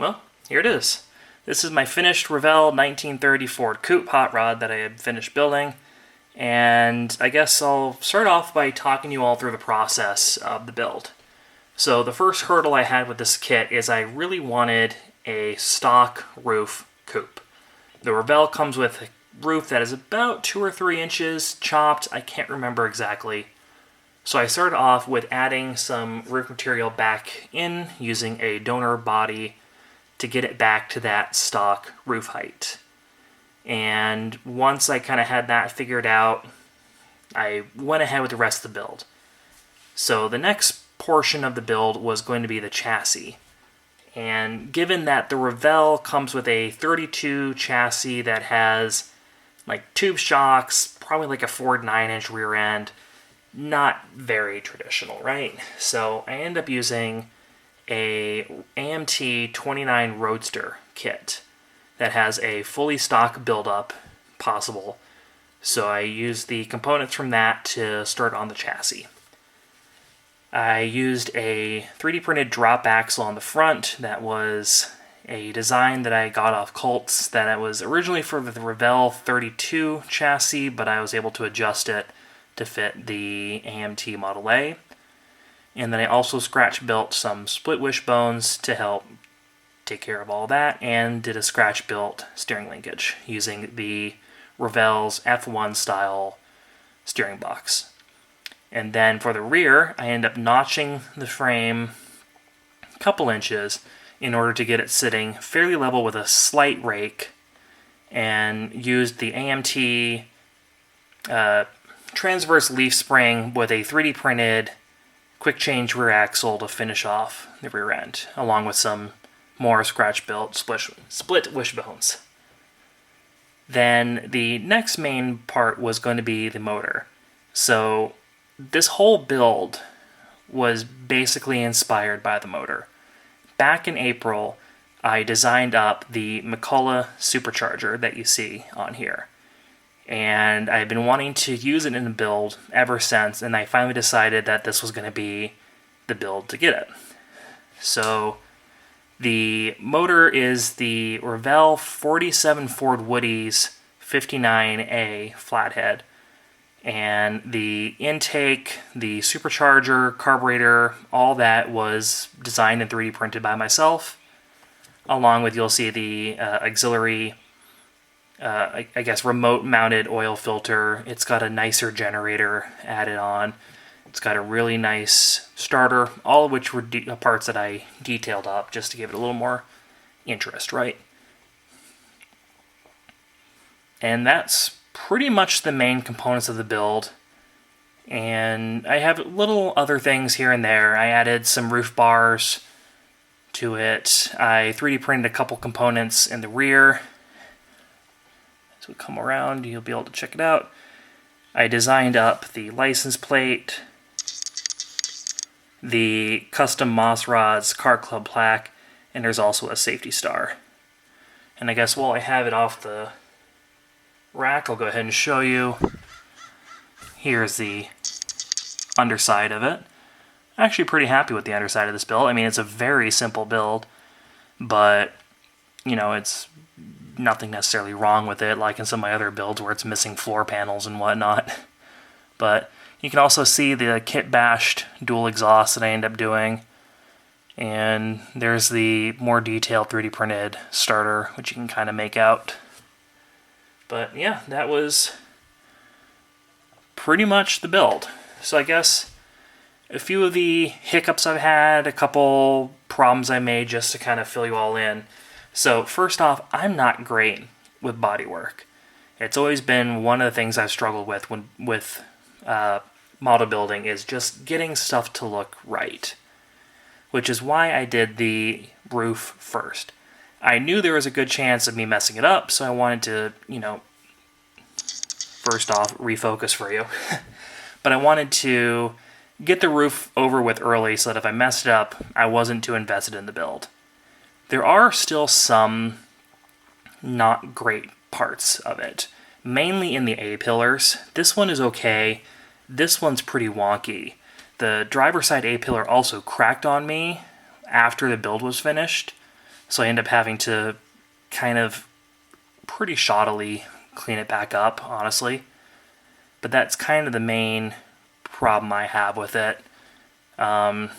Well, here it is. This is my finished Revell 1930 Ford Coupe Hot Rod that I had finished building. And I guess I'll start off by talking you all through the process of the build. So the first hurdle I had with this kit is I really wanted a stock roof coupe. The Revell comes with a roof that is about 2 or 3 inches chopped. I can't remember exactly. So I started off with adding some roof material back in using a donor body to get it back to that stock roof height. And once I kind of had that figured out, I went ahead with the rest of the build. So the next portion of the build was going to be the chassis. And given that the Revell comes with a 32 chassis that has like tube shocks, probably like a Ford 9-inch rear end, not very traditional, right? So I end up using a AMT 29 Roadster kit that has a fully stock build-up possible. So I used the components from that to start on the chassis. I used a 3D printed drop axle on the front that was a design that I got off Cults that it was originally for the Revell 32 chassis, but I was able to adjust it to fit the AMT Model A. And then I also scratch built some split wishbones to help take care of all that, and did a scratch built steering linkage using the Revell's F1 style steering box. And then for the rear, I end up notching the frame a couple inches in order to get it sitting fairly level with a slight rake, and used the AMT transverse leaf spring with a 3D printed quick change rear axle to finish off the rear end, along with some more scratch built split wishbones. Then the next main part was going to be the motor. So this whole build was basically inspired by the motor. Back in April, I designed up the McCulloch supercharger that you see on here. And I've been wanting to use it in the build ever since, and I finally decided that this was going to be the build to get it. So the motor is the Revell 47 Ford Woody's 59A flathead. And the intake, the supercharger, carburetor, all that was designed and 3D printed by myself. Along with, you'll see the auxiliary, I guess, remote-mounted oil filter. It's got a nicer generator added on. It's got a really nice starter, all of which were parts that I detailed up just to give it a little more interest, right? And that's pretty much the main components of the build. And I have little other things here and there. I added some roof bars to it. I 3D printed a couple components in the rear. As we come around, you'll be able to check it out. I designed up the license plate, the custom Moss Rods Car Club plaque, and there's also a safety star. And I guess while I have it off the rack, I'll go ahead and show you. Here's the underside of it. I'm actually pretty happy with the underside of this build. I mean, it's a very simple build, but, you know, it's nothing necessarily wrong with it, like in some of my other builds where it's missing floor panels and whatnot. But you can also see the kit bashed dual exhaust that I end up doing. And there's the more detailed 3D printed starter, which you can kind of make out. But yeah, that was pretty much the build. So I guess a few of the hiccups I've had, a couple problems I made just to kind of fill you all in. So first off, I'm not great with bodywork. It's always been one of the things I've struggled with with model building, is just getting stuff to look right. Which is why I did the roof first. I knew there was a good chance of me messing it up, so I wanted to, you know, first off, refocus for you. But I wanted to get the roof over with early so that if I messed it up, I wasn't too invested in the build. There are still some not great parts of it, mainly in the A-pillars. This one is okay. This one's pretty wonky. The driver's side A-pillar also cracked on me after the build was finished. So I end up having to kind of pretty shoddily clean it back up, honestly. But that's kind of the main problem I have with it. Also,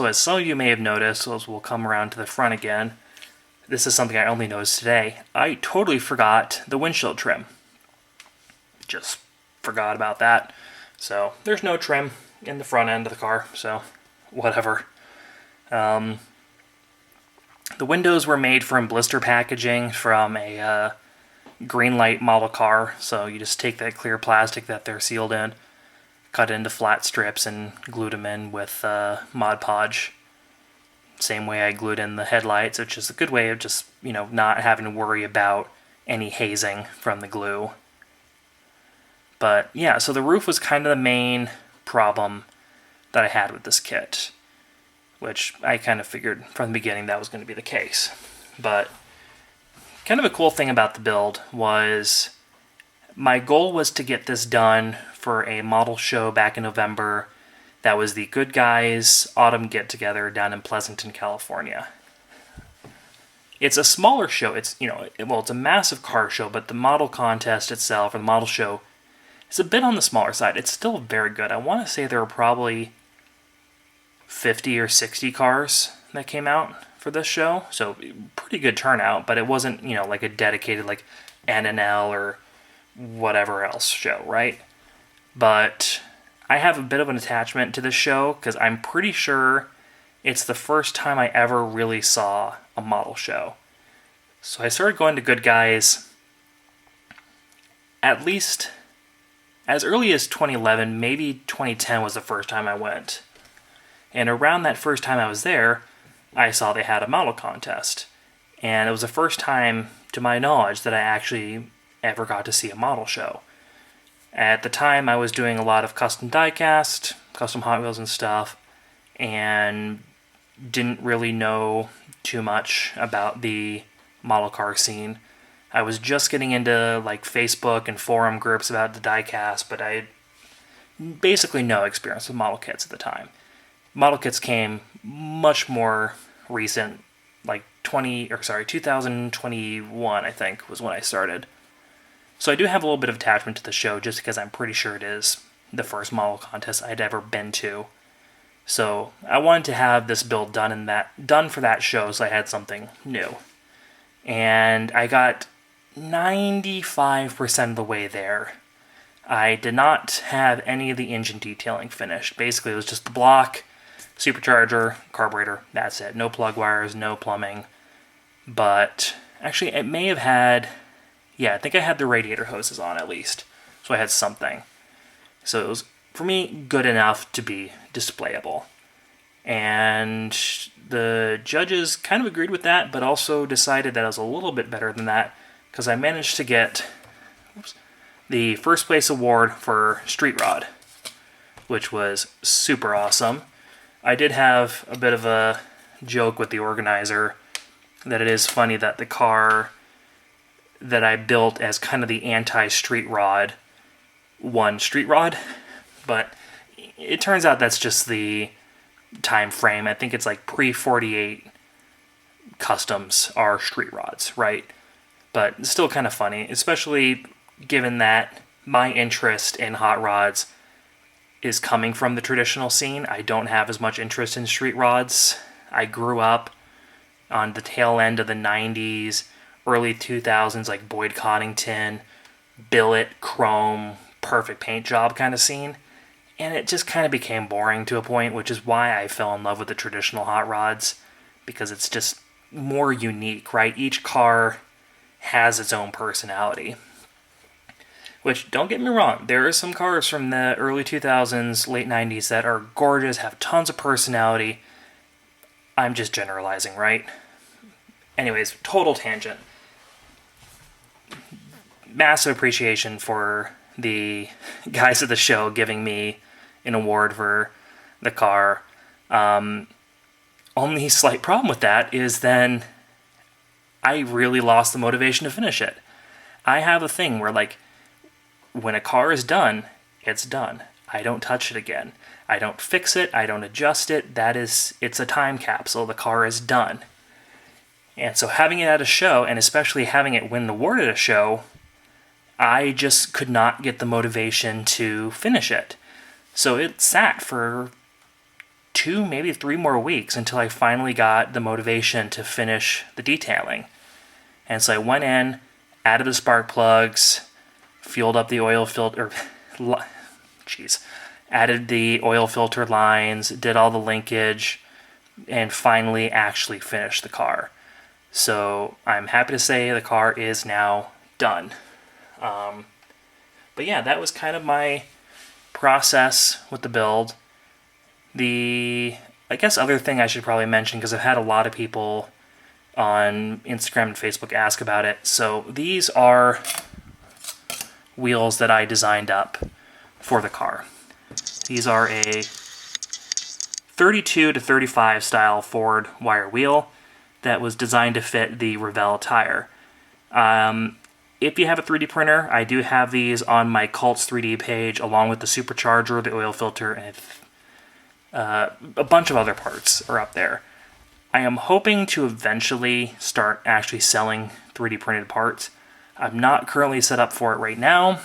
as some of you may have noticed, as we'll come around to the front again, this is something I only noticed today. I totally forgot the windshield trim. Just forgot about that. So there's no trim in the front end of the car, so whatever. The windows were made from blister packaging from a Greenlight model car, so you just take that clear plastic that they're sealed in, cut it into flat strips, and glued them in with Mod Podge. Same way I glued in the headlights, which is a good way of just, not having to worry about any hazing from the glue. But yeah, so the roof was kind of the main problem that I had with this kit, which I kind of figured from the beginning that was going to be the case. But kind of a cool thing about the build was my goal was to get this done for a model show back in November. That was the Good Guys Autumn Get-Together down in Pleasanton, California. It's a smaller show. It's a massive car show, but the model contest itself, or the model show, is a bit on the smaller side. It's still very good. I want to say there were probably 50 or 60 cars that came out for this show, so pretty good turnout, but it wasn't, like a dedicated, like, NNL or whatever else show, right? But I have a bit of an attachment to this show because I'm pretty sure it's the first time I ever really saw a model show. So I started going to Good Guys at least as early as 2011, maybe 2010 was the first time I went. And around that first time I was there, I saw they had a model contest. And it was the first time, to my knowledge, that I actually ever got to see a model show. At the time, I was doing a lot of custom diecast, custom Hot Wheels and stuff, and didn't really know too much about the model car scene. I was just getting into like Facebook and forum groups about the diecast, but I had basically no experience with model kits at the time. Model kits came much more recent, like 2021, I think, was when I started. So I do have a little bit of attachment to the show just because I'm pretty sure it is the first model contest I'd ever been to. So I wanted to have this build done for that show, so I had something new. And I got 95% of the way there. I did not have any of the engine detailing finished. Basically, it was just the block, supercharger, carburetor, that's it. No plug wires, no plumbing. But actually, it may have had, I think I had the radiator hoses on at least. So I had something. So it was, for me, good enough to be displayable. And the judges kind of agreed with that, but also decided that I was a little bit better than that, because I managed to get the first place award for Street Rod, which was super awesome. I did have a bit of a joke with the organizer that it is funny that the car that I built as kind of the anti-Street Rod won Street Rod, but it turns out that's just the time frame. I think it's like pre-48 customs are Street Rods, right? But it's still kind of funny, especially given that my interest in hot rods is coming from the traditional scene. I don't have as much interest in street rods. I grew up on the tail end of the 90s, early 2000s, like Boyd Coddington, billet, chrome, perfect paint job kind of scene. And it just kind of became boring to a point, which is why I fell in love with the traditional hot rods, because it's just more unique, right? Each car has its own personality. Which, don't get me wrong, there are some cars from the early 2000s, late 90s that are gorgeous, have tons of personality. I'm just generalizing, right? Anyways, total tangent. Massive appreciation for the guys at the show giving me an award for the car. Only slight problem with that is then I really lost the motivation to finish it. I have a thing where, like, when a car is done, it's done. I don't touch it again. I don't fix it. I don't adjust it. It's a time capsule. The car is done. And so having it at a show, and especially having it win the award at a show, I just could not get the motivation to finish it. So it sat for 2, maybe 3 more weeks until I finally got the motivation to finish the detailing. And so I went in, added the spark plugs, fueled up the oil filter, added the oil filter lines, did all the linkage, and finally actually finished the car. So I'm happy to say the car is now done. But yeah, that was kind of my process with the build. I guess other thing I should probably mention, because I've had a lot of people on Instagram and Facebook ask about it. So these are wheels that I designed up for the car. These are a 32 to 35 style Ford wire wheel that was designed to fit the Revell tire. If you have a 3D printer, I do have these on my Cults 3D page, along with the supercharger, the oil filter, and a bunch of other parts are up there. I am hoping to eventually start actually selling 3D printed parts. I'm not currently set up for it right now,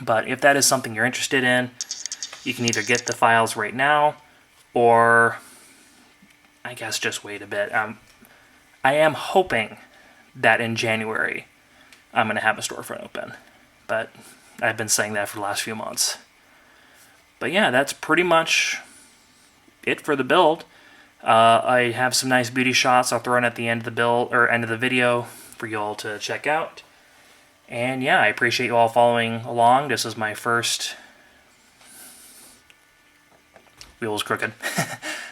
but if that is something you're interested in, you can either get the files right now, or I guess just wait a bit. I am hoping that in January I'm going to have a storefront open, but I've been saying that for the last few months. But yeah, that's pretty much it for the build. I have some nice beauty shots I'll throw in at the end of the build, or end of the video, for you all to check out. And yeah, I appreciate you all following along. This is my first... Wheel is crooked.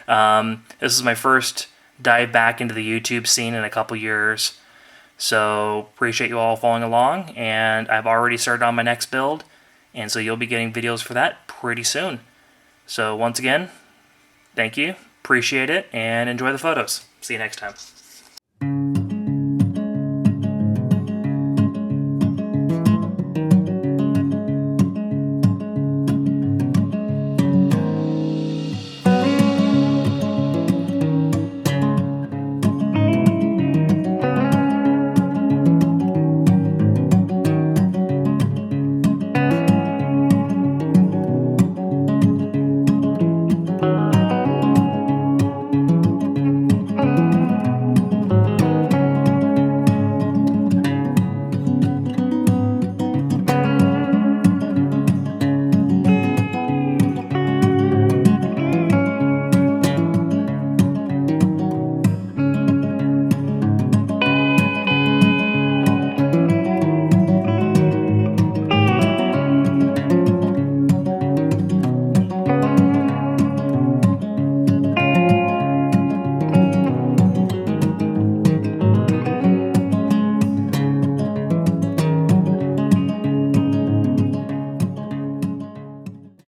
This is my first dive back into the YouTube scene in a couple years. So appreciate you all following along, and I've already started on my next build, and so you'll be getting videos for that pretty soon. So once again, thank you, appreciate it, and enjoy the photos. See you next time.